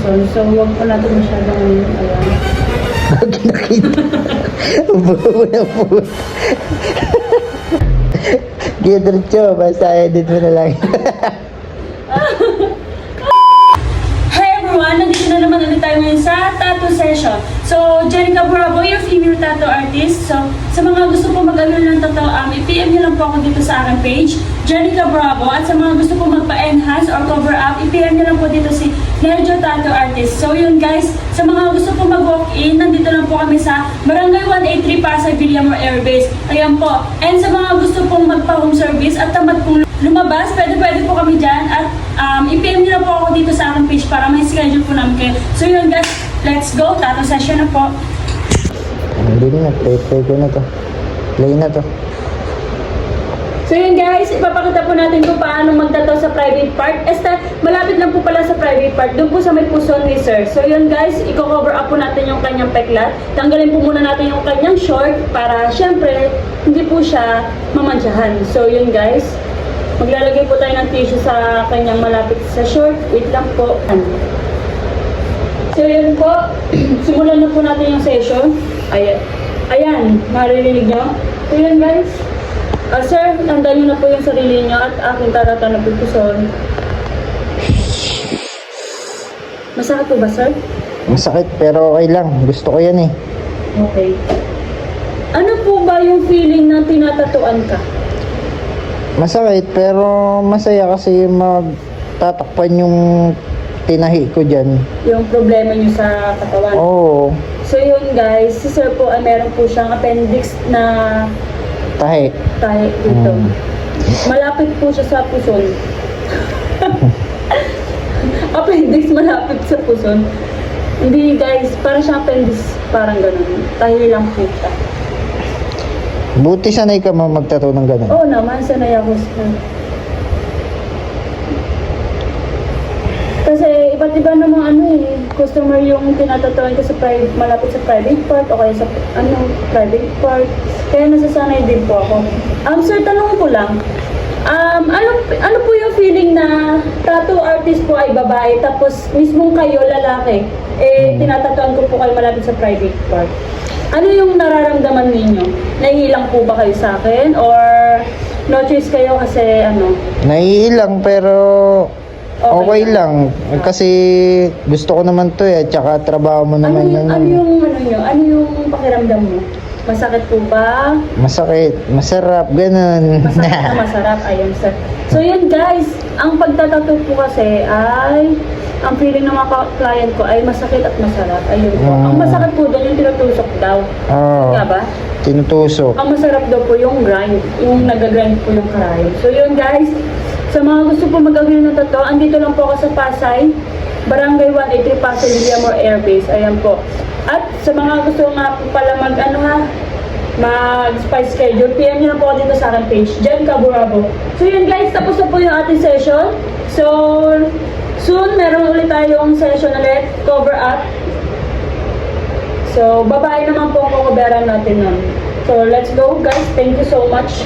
Puson. So, huwag po natin masyadong alam. Nakita. Buo na po. Diretso, basta edit mo na lang. Hi everyone! Nandito na naman ulit tayo ngayon sa tattoo session. So, Jenica Bravo, your female tattoo artist. So, sa mga gusto po mag-alala ng tattoo, i-PM nyo lang po ako dito sa aking page, Jenica Bravo. At sa mga gusto po magpa-enhance or cover up, i-PM nyo lang po dito si Nerjo Tattoo Artist. So, yun guys, sa mga gusto po mag-walk-in, nandito lang po kami sa Barangay 183 Pasay Villamor Air Base. Ayan po. And sa mga gusto pong magpa-home service at tamad pong lumabas, pwede po kami dyan. At i-PM nyo na po ako dito sa aking page para may schedule po namin kayo. So yun guys, let's go. Tattoo session na po. Hindi na, play ko na to. Play na to. So yun guys, ipapakita po natin kung paano magtato sa private part. Malapit lang po pala sa private part. Doon po sa may puson ni sir. So yun guys, i-cover up po natin yung kanyang peklat. Tanggalin po muna natin yung kanyang short para syempre hindi po siya mamantsahan. So yun guys, maglalagay po tayo ng tissue sa kanyang malapit sa short. Wait lang po. So yun po, simulan na po natin yung session. Ayan, maririnig nyo. So yun guys. Sir, tanggalin nyo na po yung sarili nyo at aking tarata na pupuson. Masakit po ba, sir? Masakit pero okay lang. Gusto ko yan eh. Okay. Ano po ba yung feeling na tinatatuan ka? Masakit pero masaya kasi magtatakpan yung tinahi ko dyan. Yung problema nyo sa katawan? Oo. So yun guys, si sir po ay meron po siyang appendix na Tahi. tahi dito. Malapit po siya sa puson. Appendix malapit sa puson. Hindi guys, parang siyang appendix, parang ganun. Tahi lang po siya. Buti sanay ka magtato ng ganun. Oo naman, sanay ako sa... Kasi iba't iba namang customer yung tinatatuan ko sa malapit sa private part o kaya sa private part. Kaya nasasanay din po ako. Sir, tanong ko lang. Ano po yung feeling na tattoo artist po ay babae tapos mismong kayo lalaki tinatatuan ko po kayo malapit sa private part? Ano yung nararamdaman ninyo? Nahihilang po ba kayo sa akin or no choice kayo kasi Naiilang pero okay lang. Kasi gusto ko naman to eh. Tsaka trabaho mo naman. Ano yung pakiramdam mo? Masakit po ba? Masakit. Masarap. Ganun. Masakit na masarap. Ayun sir. So yun guys, ang pagtatato po kasi ay ang feeling ng mga client ko ay masakit at masarap. Ayun po. Ang masakit po doon yung tinutusok daw. Nga ba? Tinutusok. Ang masarap daw po yung grind. Yung nag-grind po yung karayom. So yun guys, sa mga gusto po mag-awin ng tattoo, andito lang po ako sa Pasay, Barangay 183 Pasay Villamor Air Base. Ayan po. At sa mga gusto nga po pala mag-spice schedule, PM nyo na po dito sa aking page, Jenica Bravo. So yun guys, tapos na po yung ating session. So, soon meron ulit tayong session ulit, cover up. So, babae naman po ang kukuberan natin nun. So, let's go guys. Thank you so much.